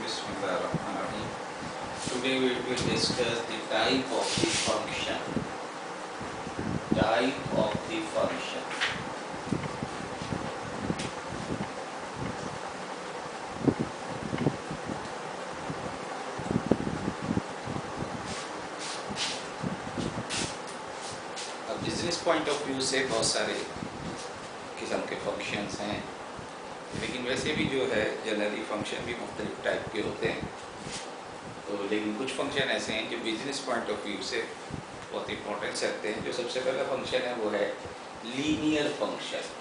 Bismillahirrahmanirrahim. Today we will discuss the type of the function. Type of the function. अब business point of view से बहुत सारे किस्म के फंक्शंस हैं, लेकिन वैसे भी जो है जनरली फंक्शन भी मुख्तलिफ टाइप के होते हैं। तो लेकिन कुछ फंक्शन ऐसे हैं जो बिजनेस पॉइंट ऑफ व्यू से बहुत इंपॉर्टेंस रखते हैं। जो सबसे पहला फंक्शन है वो है linear function.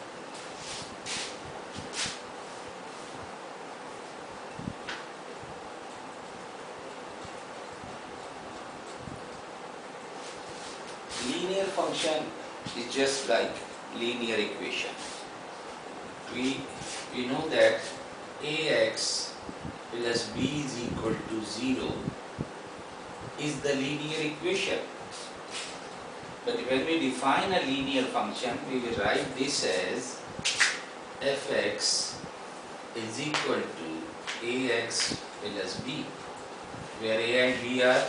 Linear function is just like linear equation. We know that ax plus b is equal to 0 is the linear equation. But when we define a linear function, we will write this as fx is equal to ax plus b, where a and b are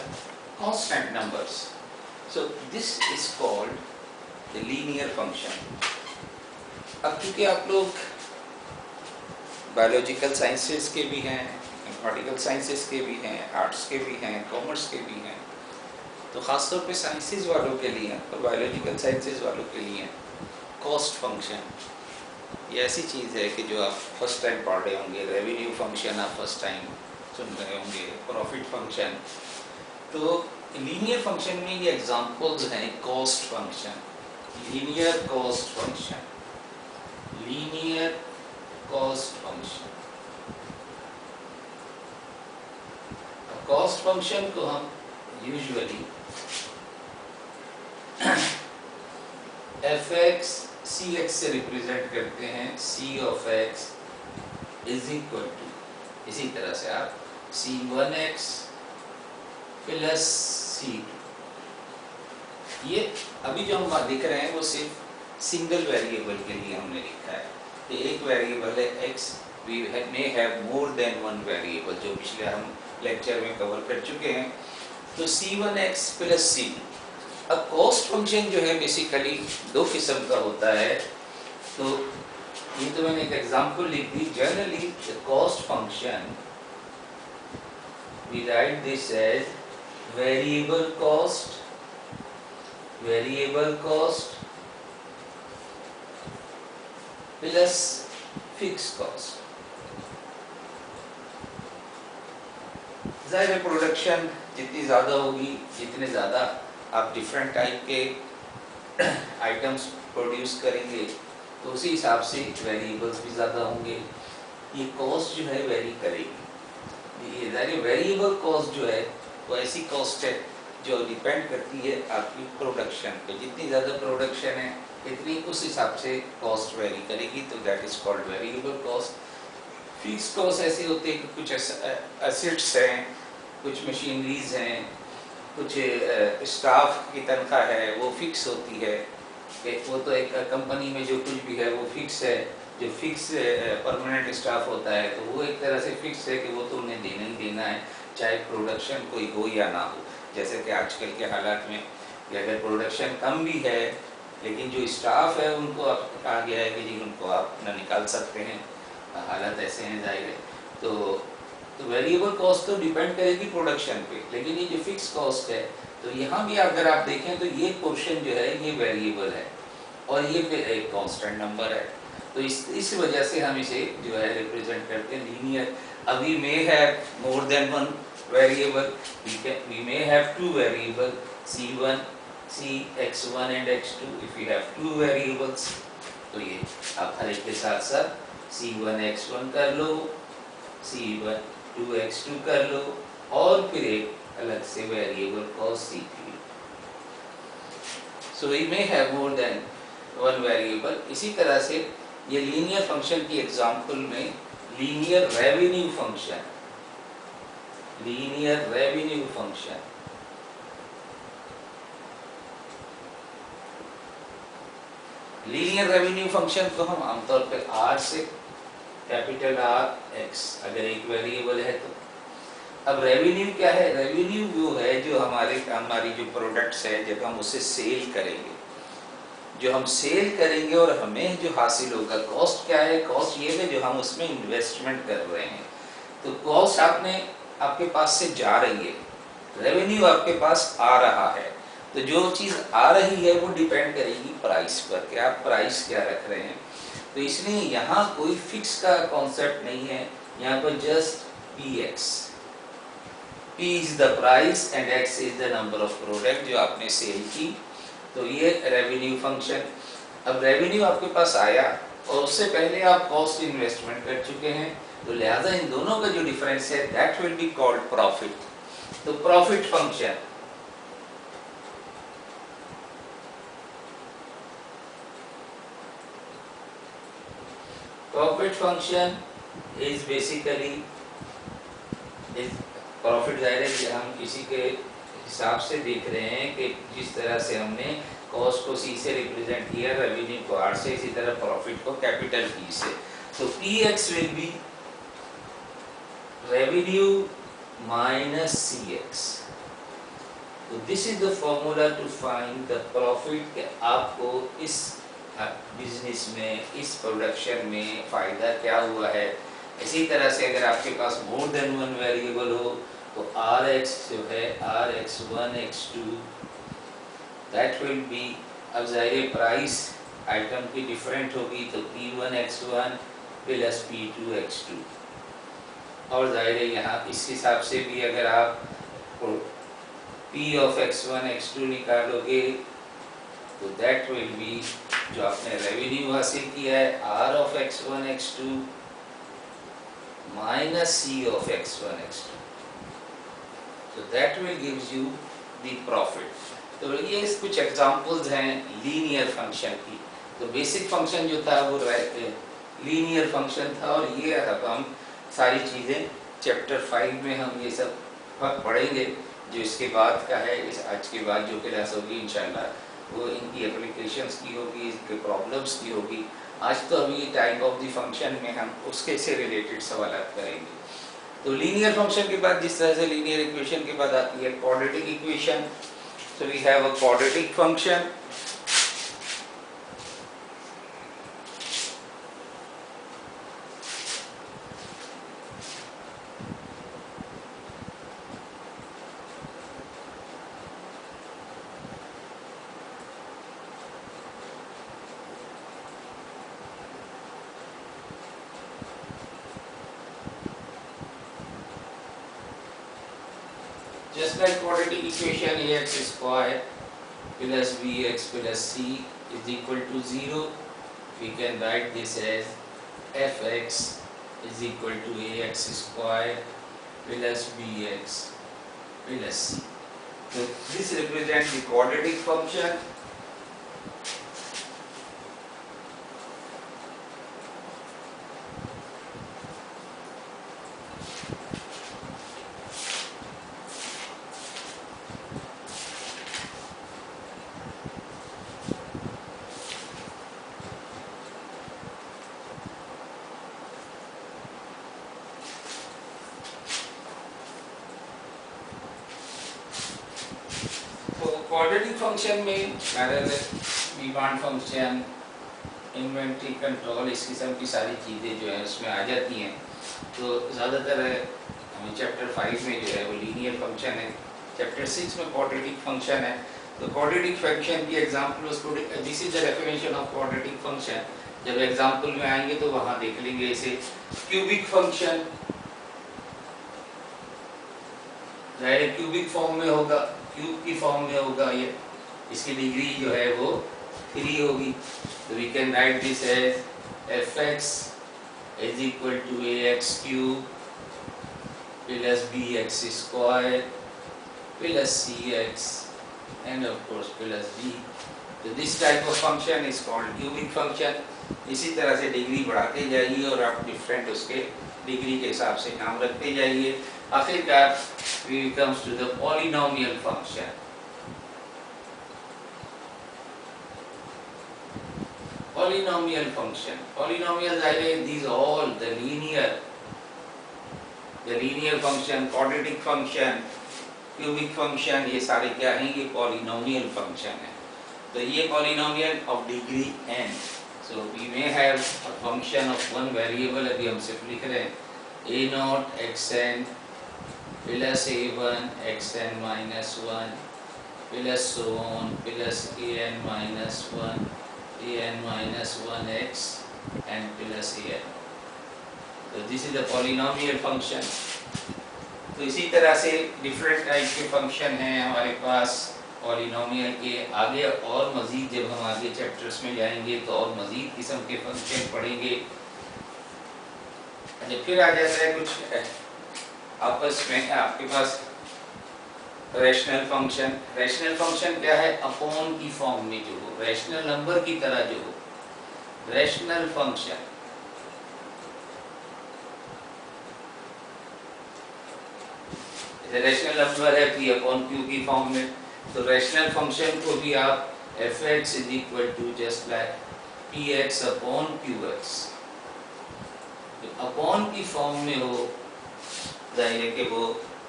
constant numbers. So this is called the linear function. अब क्योंकि आप लोग biological sciences के भी हैं, mathematical sciences के भी हैं, आर्ट्स के भी हैं, कॉमर्स के भी हैं, तो ख़ासतौर पे साइंसेस वालों के लिए और बायोलॉजिकल साइंसेस वालों के लिए कॉस्ट फंक्शन ये ऐसी चीज़ है कि जो आप फर्स्ट टाइम पढ़ रहे होंगे। रेवेन्यू फंक्शन आप फर्स्ट टाइम सुन रहे होंगे, प्रॉफिट फंक्शन। तो लीनियर फंक्शन में ये एग्जांपल्स हैं cost function, linear cost function, linear cost function. Cost function को हम यूजुअली fx cx से रिप्रेजेंट करते हैं। c of x is equal to, इसी तरह से आप c1x प्लस c2। ये अभी जो हम लिख रहे हैं वो सिर्फ सिंगल वेरिएबल के लिए हमने लिखा है। तो एक वेरिएबल है x, we may have more than one variable, जो पिछले हम लेक्चर में कवर कर चुके हैं। तो c1x प्लस c2। अब कॉस्ट फंक्शन जो है बेसिकली दो किस्म का होता है। तो ये तो मैंने एक एग्जांपल लिख दी। Generally the cost function we write this as variable cost plus fix cost. जाहिर है प्रोडक्शन जितनी ज़्यादा होगी, जितने ज़्यादा आप डिफरेंट टाइप के आइटम्स प्रोड्यूस करेंगे, तो उसी हिसाब से वेरिएबल्स भी ज़्यादा होंगे। ये कॉस्ट जो है वेरी करेगी। ये जाहिर वेरिएबल कॉस्ट जो है वो ऐसी कॉस्ट है जो डिपेंड करती है आपकी प्रोडक्शन पे। जितनी ज़्यादा प्रोडक्शन है इतनी उस हिसाब से कॉस्ट वेरी करेगी, तो that is called variable cost. Fix cost ऐसे होते हैं कि कुछ एसेट्स हैं, कुछ मशीनरीज हैं, कुछ स्टाफ की तनख्वाह है, वो फिक्स होती है। वो तो एक कंपनी में जो कुछ भी है वो फिक्स है। जो फिक्स परमानेंट स्टाफ होता है तो वो एक तरह से फिक्स है कि वो तो उन्हें देना ही देना है, चाहे प्रोडक्शन कोई हो या ना हो। जैसे कि आजकल के हालात में अगर प्रोडक्शन कम भी है लेकिन जो स्टाफ है उनको अब कहा गया है कि जी उनको आप ना निकाल सकते हैं, हालात ऐसे हैं जाहिर है। तो वेरिएबल कॉस्ट तो डिपेंड करेगी प्रोडक्शन पे, लेकिन ये जो फिक्स कॉस्ट है तो यहाँ भी अगर आप देखें तो ये पोर्शन जो है ये वेरिएबल है और ये एक कांस्टेंट नंबर है। तो इस वजह से हम इसे जो है रिप्रेजेंट करते हैं लीनियर। अभी may have more than one variable, we may have two variable c1 x1 and x2। If you have two variables तो ये आप हर एक के साथ साथ c1 x1 कर लो, c2 x2 कर लो और फिर एक अलग से variable cost c3। So we may have more than one variable. इसी तरह से ये लीनियर फंक्शन की एग्जांपल में linear revenue function, linear revenue function, linear revenue function को हम आमतौर पर R से कैपिटल R x, अगर एक वेरिएबल है तो अब रेवेन्यू क्या है? रेवेन्यू वो है जो हमारी जो प्रोडक्ट्स है जब हम उसे सेल करेंगे, जो हम सेल करेंगे और हमें जो हासिल होगा। कॉस्ट क्या है? कॉस्ट ये है जो हम उसमें इन्वेस्टमेंट कर रहे हैं। तो कॉस्ट आपके पास से जा रही है, रेवेन्यू आपके पास आ रहा है। तो जो चीज़ आ रही है वो डिपेंड करेगी प्राइस पर, कि आप प्राइस क्या रख रहे हैं। तो इसलिए यहाँ कोई फिक्स का कॉन्सेप्ट नहीं है, यहाँ पर just PX, P is the price and X is the number of product जो आपने सेल की। तो ये रेवेन्यू फंक्शन। अब रेवेन्यू आपके पास आया और उससे पहले आप कॉस्ट इन्वेस्टमेंट कर चुके हैं, तो लिहाजा इन दोनों का जो डिफरेंस है that will be called profit. तो profit function is basically profit जाहिर है कि हम किसी के हिसाब से देख रहे हैं कि जिस तरह से हमने कॉस्ट को C से रिप्रेजेंट किया, रेवेन्यू को R से, इसी तरह प्रॉफिट को कैपिटल P से। तो PX will be revenue minus CX। तो this is the formula to find the profit. आपको इस बिजनेस में, इस प्रोडक्शन में फ़ायदा क्या हुआ है। इसी तरह से अगर आपके पास मोर देन वन वेरिएबल हो तो Rx जो है Rx1 x2 that will B, अब ज़ाहिर प्राइस आइटम की डिफरेंट होगी तो P1 x1 plus P2 x2। और ज़ाहिर है यहाँ इस हिसाब से भी अगर आप P of x1 x2 निकालोगे तो दैट विल बी, जो आपने रेवेन्यू हासिल किया है, R of x1 x2 minus C of x1 x2, so that will gives you the profit। तो ये कुछ एग्जांपल्स हैं लीनियर फंक्शन की। तो बेसिक फंक्शन जो था वो लीनियर फंक्शन था, और ये अब हम सारी चीज़ें चैप्टर 5 में हम ये सब पढ़ेंगे। जो इसके बाद का है, इस आज के बाद जो क्लास होगी इंशाल्लाह वो इनकी एप्लीकेशंस की होगी, इसके प्रॉब्लम्स की होगी। आज तो अभी टाइप ऑफ द फंक्शन में हम उसके से रिलेटेड सवाल करेंगे। तो लीनियर फंक्शन के बाद, जिस तरह से लीनियर इक्वेशन के बाद आती है quadratic equation. So we have a quadratic function. Just like quadratic equation, ax square plus bx plus c is equal to 0, we can write this as fx is equal to ax square plus bx plus c. So this represents the quadratic function. Quadratic function में parallel, demand function, inventory control, इस किस्म की सारी चीज़ें जो है उसमें आ जाती हैं। तो ज़्यादातर हमें चैप्टर 5 में जो है वो लीनियर फंक्शन है, चैप्टर 6 में क्वाड्रेटिक फंक्शन है। तो क्वाड्रेटिक फंक्शन की एग्जांपल, उसको this is the definition of quadratic function. जब एग्जांपल में आएंगे तो वहाँ देख लेंगे। इसे क्यूबिक फंक्शन, जाहिर क्यूबिक फॉर्म में होगा, क्यूब की फॉर्म में होगा ये, इसकी डिग्री जो है वो 3 होगी। तो we can write this as fx is equal to ax cube plus bx square plus cx and of course plus b। तो this type of function is called cubic function. इसी तरह से डिग्री बढ़ाते जाइए और आप डिफरेंट उसके degree के हिसाब से नाम रखते जाइए। आखिरकार we comes to the polynomial function। Polynomial function, polynomials are these all the linear the linear function, quadratic function, cubic function, ये सारे क्या हैं? ये पॉलिनोमियल फंक्शन है। तो ये polynomial of degree n, so we may have a function of one variable, अभी हम सिर्फ लिख रहे हैं a0 xn plus a1 xn minus 1 plus so on plus an minus 1 an minus 1x and plus an। तो this is the polynomial function. तो इसी तरह से डिफरेंट टाइप के फंक्शन हैं हमारे पास पॉलिनोमियल के। आगे और मज़ीद जब हम आगे चैप्टर्स में जाएंगे तो और मज़ीद किस्म के फंक्शन पढ़ेंगे। अच्छा, फिर आ जाता है कुछ आपस में आपके पास रैशनल फंक्शन। रैशनल फंक्शन क्या है? अपॉन की फॉर्म में जो हो, रैशनल नंबर की तरह जो हो, रैशनल फंक्शन। रैशनल नंबर है p अपॉन q की फॉर्म में, तो रैशनल फंक्शन को भी आप f(x) is equal to just like px upon qx, upon की फॉर्म में हो, जाहिर है कि वो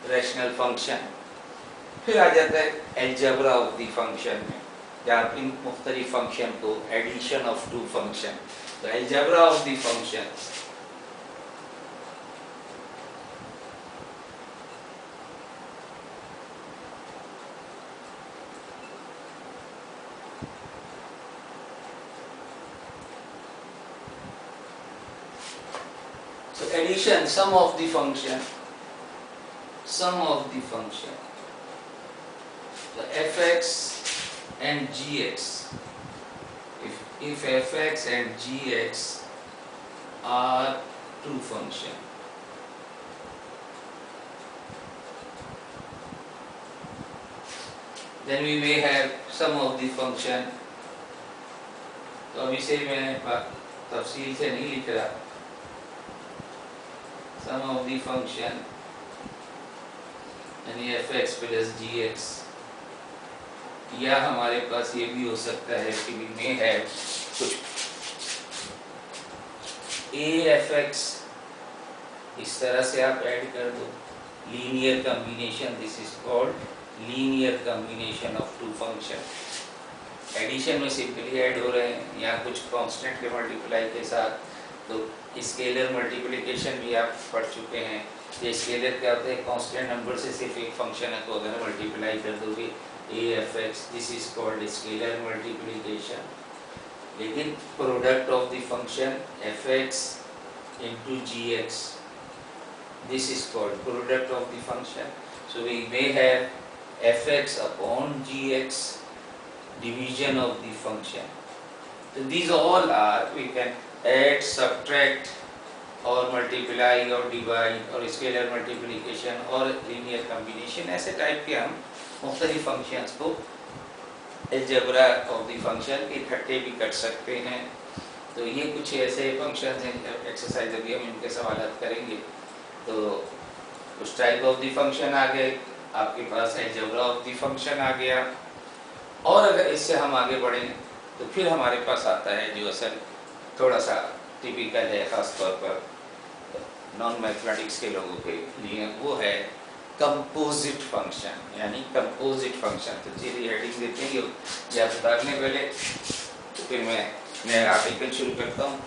रैशनल फंक्शन। फिर आ जाता है अलजेब्रा ऑफ द फंक्शन में, या आप इन मुख्तलिफ फंक्शन को एडिशन ऑफ टू फंक्शन, तो algebra of the function. Addition, sum of the function, sum of the function, so f(x) and g(x), if f(x) and g(x) are two function, then we may have sum of the function। तो अभी से मैं तफसील से नहीं लिख रहा, sum of the function यानी f(x) प्लस g(x), या हमारे पास ये भी हो सकता है कि we may have कुछ a(f(x), इस तरह से आप ऐड कर दो, linear combination, this is called linear combination of two function. Addition में सिंपली ऐड हो रहे हैं, या कुछ कांस्टेंट के मल्टीप्लाई के साथ। तो स्केलर मल्टीप्लिकेशन भी आप पढ़ चुके हैं, ये स्केलर क्या होता है? कांस्टेंट नंबर से सिर्फ एक फंक्शन है, तो अगर मल्टीप्लाई कर दोगे a(f(x), this is called scalar multiplication. लेकिन product of the function f(x) into g(x), this is called product of the function। So we may have f(x) upon g(x), division of the function। So these all are, we can add, subtract और multiply और divide और scalar multiplication और linear combination, ऐसे type के हम मुख्तलिफ functions को algebra of the function इकट्ठे भी कर सकते हैं। तो ये कुछ ऐसे फंक्शंस हैं, एक्सरसाइज अभी हम इनके सवाल करेंगे। तो उस टाइप ऑफ द फंक्शन आ गए, आपके पास अलजेब्रा ऑफ द फंक्शन आ गया। और अगर इससे हम आगे बढ़ें तो फिर हमारे पास आता है जो असल थोड़ा सा टिपिकल है, ख़ास तौर पर नॉन मैथमेटिक्स के लोगों के लिए, वो है कंपोजिट फंक्शन, यानी कंपोजिट फंक्शन। तो चलिए हेडिंग देते हैं, या बताने पहले तो फिर मैं नया आर्टिकल शुरू करता हूँ।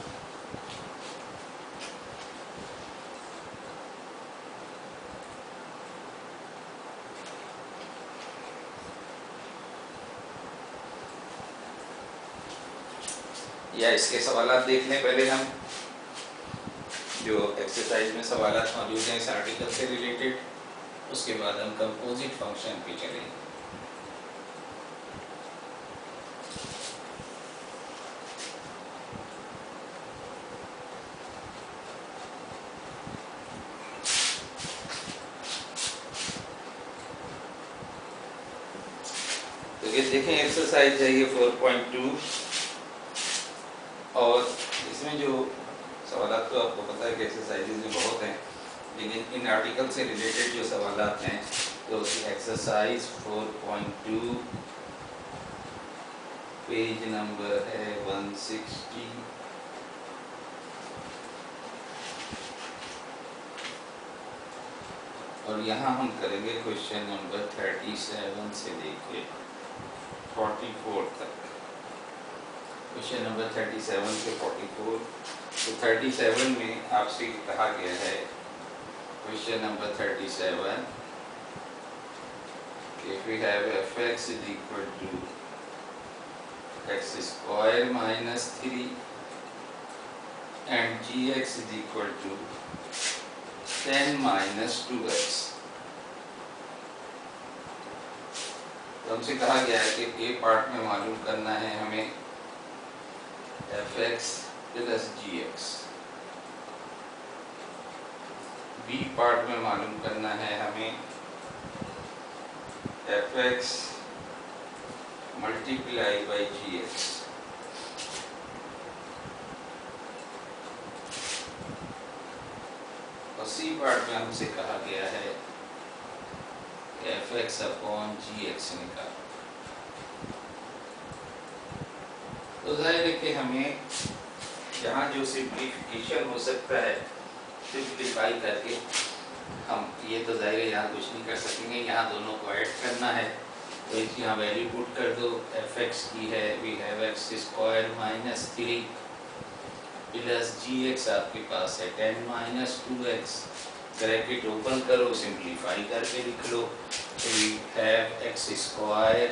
या इसके सवालात देखने पहले हम, जो एक्सरसाइज में सवालात मौजूद हैं इस आर्टिकल से रिलेटेड, उसके बाद हम कंपोजिट फंक्शन पे चलेंगे। तो ये देखें एक्सरसाइज है ये 4.2, और इसमें जो सवालात तो आपको पता है कि एक्सरसाइजेज में बहुत हैं, लेकिन इन आर्टिकल से रिलेटेड जो सवालात हैं तो एक्सरसाइज 4.2 पेज नंबर है 160। और यहाँ हम करेंगे क्वेश्चन नंबर 37 से लेके 44 तक। क्वेश्चन नंबर 37 से 44। तो 37 में आपसे कहा गया है, question number 37, if we have fx is equal to x square minus 3 and gx is equal to 10 minus 2x। तो हमसे कहा गया है कि ए पार्ट में मालूम करना है हमें fx plus gx, B part में मालूम करना है हमें fx मल्टीप्लाई बाई gx। और सी पार्ट में हमसे कहा गया है fx अपॉन gx निकाल। तो जाहिर है कि हमें यहाँ जो सिंप्लीफिकेशन हो सकता है, सिंप्लीफाई करके हम, ये तो जाहिर है यहाँ कुछ नहीं कर सकेंगे, यहाँ दोनों को ऐड करना है। तो इस यहाँ वैल्यू पुट कर दो, fx की है we have x square minus 3 plus gx आपके पास है 10 माइनस 2x। ब्रैकेट ओपन करो, सिंप्लीफाई करके लिख लो। तो वी हैव x स्क्वायर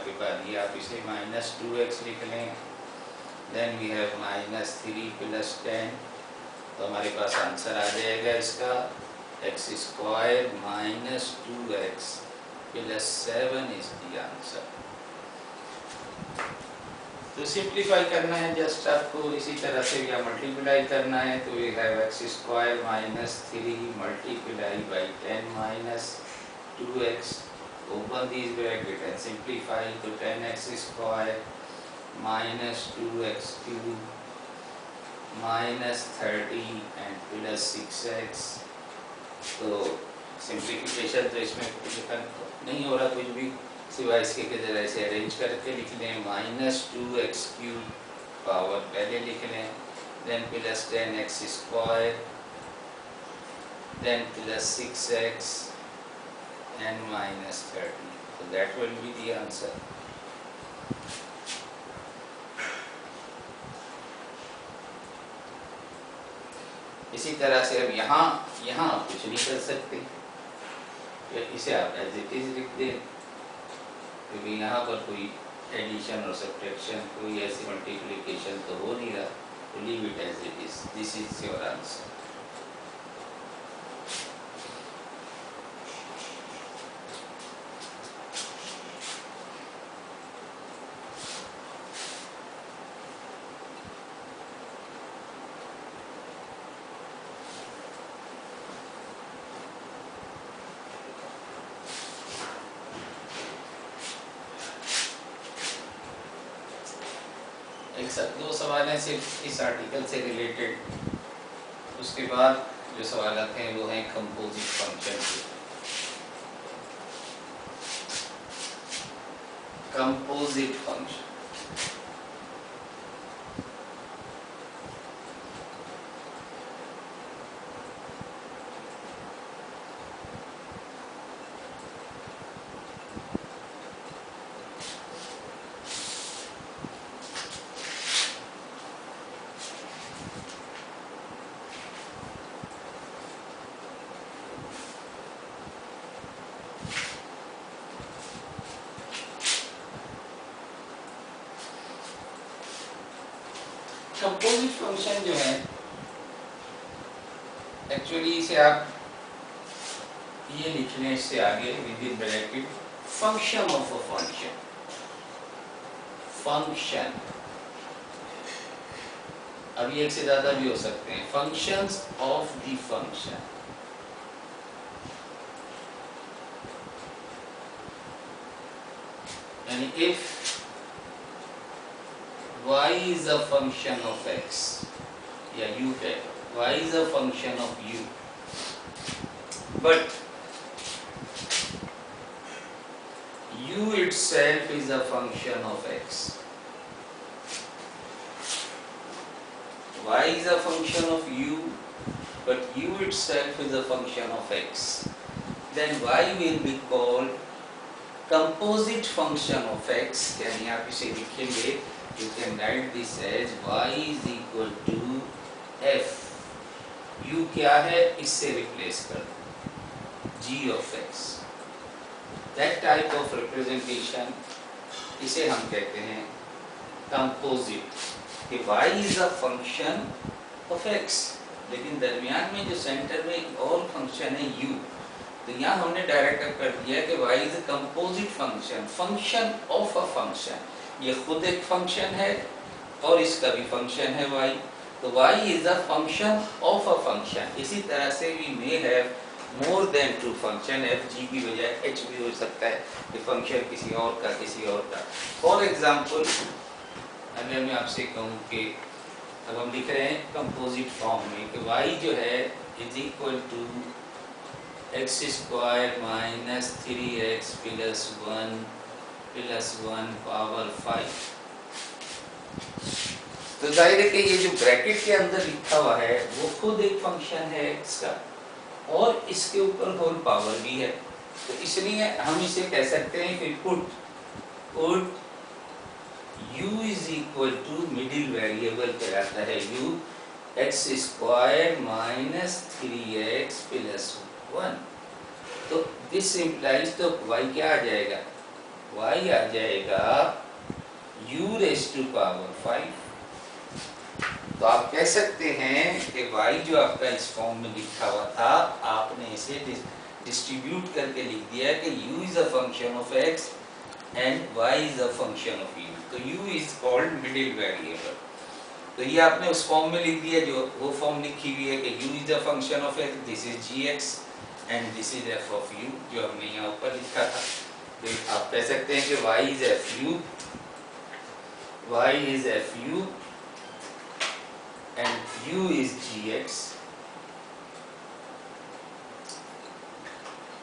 के बाद ये आप इसे माइनस 2x लिख लें, then we have minus 3 plus 10। तो हमारे पास आंसर आ जाएगा इसका x square minus 2x plus 7 is the answer. तो सिंप्लीफाई करना है जस्ट आपको, इसी तरह से या मल्टीप्लाई करना है। तो we have x square minus 3 multiply by 10 minus 2x, open these bracket and simplify to 10x square minus 2x cube minus 30 and plus 6x। तो सिंप्लीफिकेशन तो इसमें नहीं हो रहा कुछ भी, सिवाय इसके कि जरा इसे अरेंज करके लिख लें। माइनस 2x क्यूब पावर पहले लिख लें, then plus 10x square, then plus 6x and minus 30। So that will be the answer। इसी तरह से अब यहाँ आप कुछ नहीं कर सकते, इसे आप एज इट इज लिख दें, क्योंकि यहाँ पर कोई एडिशन और सब्ट्रैक्शन, कोई ऐसी मल्टीप्लिकेशन तो हो नहीं रहा। तो leave it as it is, this is your answer. दो सवाल हैं सिर्फ इस आर्टिकल से रिलेटेड। उसके बाद जो सवाल आते हैं वो हैं कंपोजिट फंक्शन के। कंपोजिट फंक्शन, कंपोजिट फंक्शन जो है एक्चुअली इसे आप ये लिख लें इससे आगे with in bracket function of a function. Function अभी एक से ज्यादा भी हो सकते हैं, फंक्शंस ऑफ द फंक्शन। यानी if y is a function of x, या u है, y is a function of u, but u itself is a function of x. Y is a function of u but u itself is a function of x, then y will be called composite function of x. यानी आप इसे लिखेंगे, you can write this as y is equal to f, u क्या है इससे replace कर दो, g of x. That type of representation इसे हम कहते हैं composite, कि y is a function of x, लेकिन दरमियान में जो सेंटर में एक और फंक्शन है u, तो यहाँ हमने डायरेक्ट कर दिया कि y is a composite function, function of a function. ये खुद एक फंक्शन है और इसका भी फंक्शन है y, तो y is a function of a function. इसी तरह से we may have more than two function, f g की बजाय h भी हो सकता है, कि फंक्शन किसी और का किसी और का. फॉर एग्जाम्पल अगर मैं आपसे कहूँ कि अब हम लिख रहे हैं कंपोजिट फॉर्म में कि y जो है is equal to x square minus 3x plus 1 power 5. तो जाहिर है कि ये जो ब्रैकेट के अंदर लिखा हुआ है वो खुद एक फंक्शन है x का और इसके ऊपर होल पावर भी है, तो इसलिए हम इसे कह सकते हैं कि put u is equal to middle variable कहलाता है u, x square minus 3x plus 1. तो दिस इम्प्लाइज, तो y क्या आ जाएगा, y आ जाएगा u रेज़ टू पावर 5. तो आप कह सकते हैं कि y जो आपका इस फॉर्म में लिखा हुआ था, आपने इसे डिस्ट्रीब्यूट करके लिख दिया कि u is a function of x and y is a function of u. तो u is called middle variable. तो ये आपने उस फॉर्म में लिख दिया, जो वो फॉर्म लिखी हुई है कि u is a function of x, this is gx and this is f of u, जो हमने यहाँ ऊपर लिखा था. तो आप कह सकते हैं कि y is fu and u is gx.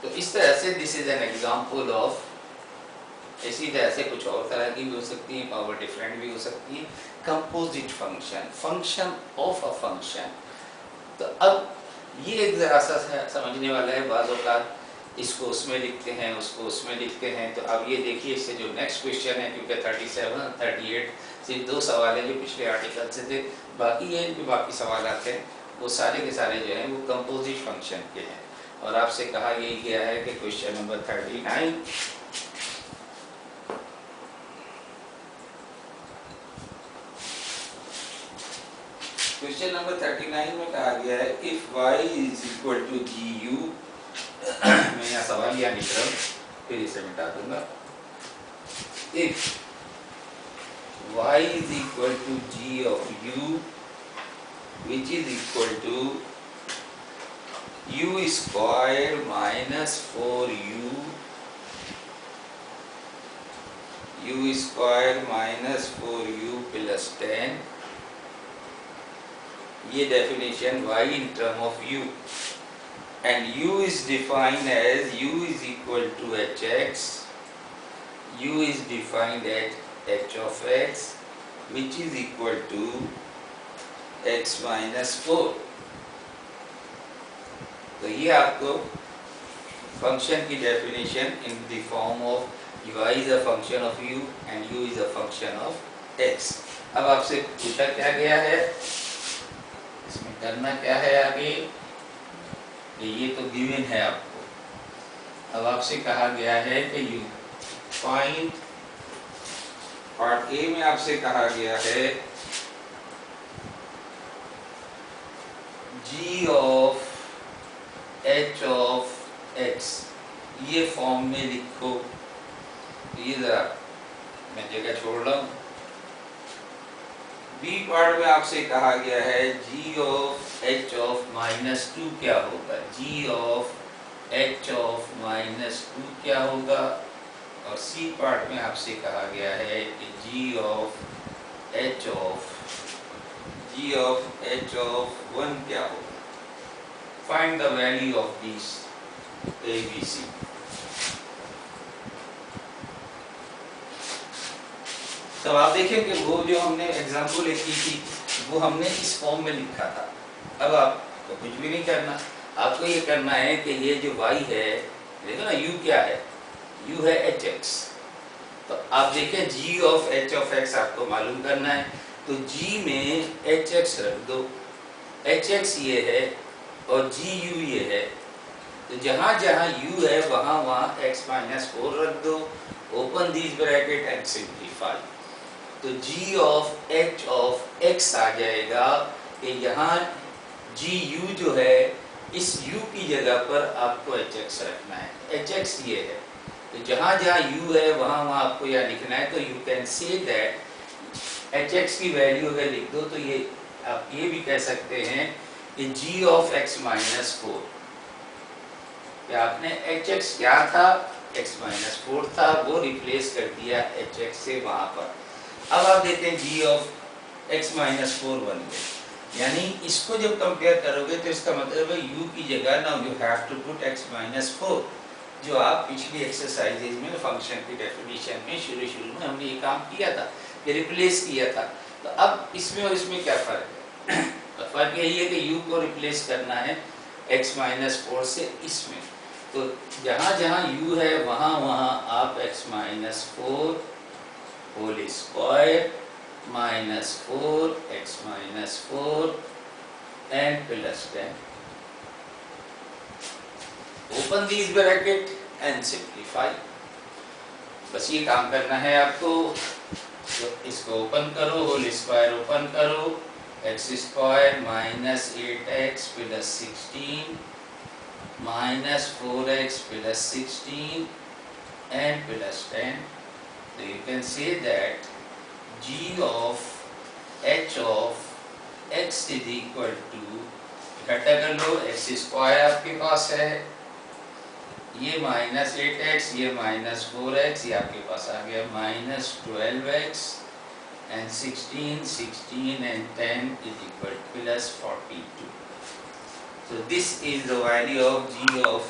तो इस तरह से this is an example of, इसी तरह से कुछ और तरह की भी हो सकती है, पावर डिफरेंट भी हो सकती है, composite function, function of a function. तो अब ये एक जरा सा समझने वाला है, बाज़ औक़ात इसको उसमें लिखते हैं उसको उसमें लिखते हैं. तो अब ये देखिए, इससे जो नेक्स्ट क्वेश्चन है, क्योंकि 37 38 सिर्फ 2 सवाल है जो पिछले आर्टिकल से थे, बाकी ये जो बाकी सवाल आते हैं वो सारे के सारे जो हैं वो कंपोजिट फंक्शन के हैं. और आपसे कहा यही गया है कि क्वेश्चन नंबर 39 में कहा गया है if y is equal to gu. मैं यहाँ सवाल यहाँ लिख रहा हूँ, फिर इसे मिटा दूंगा. If y is equal to g of u, which is equal to u square minus 4u, u square minus 4u plus 10. ये definition y in term of u, and u is defined as u is equal to hx. u is defined as h of x, which is equal to x minus 4. तो ये आपको function की definition in the form of y is a function of u and u is a function of x. अब आपसे पूछा क्या गया है, इसमें करना क्या है आगे, ये तो गिवन है आपको. अब आपसे कहा गया है कि यू फाइंड, पार्ट ए में आपसे कहा गया है g of h of x, ये फॉर्म में लिखो. ये जरा मैं जगह छोड़ रहा हूँ. बी पार्ट में आपसे कहा गया है g of h of minus 2 क्या होगा, g of h of minus 2 क्या होगा. और सी पार्ट में आपसे कहा गया है कि g ऑफ h ऑफ 1 क्या होगा. Find the value of this a b c. तो आप देखें कि वो जो हमने एग्जाम्पल लिखी थी वो हमने इस फॉर्म में लिखा था. अब आप तो कुछ भी नहीं करना, आपको ये करना है कि ये जो y है, देखो ना u क्या है, u है hx। तो आप देखें g of h of x आपको मालूम करना है, तो g में hx रख दो, hx ये है और gu ये है, तो जहाँ जहाँ u है वहाँ वहाँ x माइनस 4 रख दो, open this bracket and simplify. तो g of h of x आ जाएगा कि यहाँ gu जो है इस u की जगह पर आपको hx रखना है, hx ये है, तो जहाँ जहाँ u है वहाँ वहाँ आपको यह लिखना है। तो you can say that hx की वैल्यू अगर लिख दो तो ये आप ये भी कह सकते हैं कि g ऑफ x माइनस 4, आपने hx क्या था, x माइनस 4 था, वो रिप्लेस कर दिया hx से वहाँ पर। अब आप देते हैं g ऑफ x माइनस 4 बन गए, यानी इसको जब कंपेयर करोगे तो इसका मतलब है u की जगह now you have to put x minus 4, जो आप पिछली एक्सरसाइजेज में फंक्शन की डेफिनेशन में शुरू में हमने ये काम किया था, ये रिप्लेस किया था। तो अब इसमें और इसमें क्या फ़र्क है? तो फ़र्क यही है कि u को रिप्लेस करना है x माइनस 4 से इसमें, तो जहाँ जहाँ u है वहाँ वहाँ आप x minus 4 whole square minus 4 x minus 4 and plus 10, open this bracket and simplify. बस ये काम करना है आपको, तो इसको ओपन करो, होल स्क्वायर ओपन करो, x square minus 8x plus 16 minus 4x plus 16 and plus 10। तो you can say that g of h of x is equal to, इकट्ठा कर लो, x स्क्वायर आपके पास है, ये माइनस 8x, ये माइनस 4x, ये आपके पास आ गया minus 12x and 16 and 10 is equal plus 42। So this is the value of g of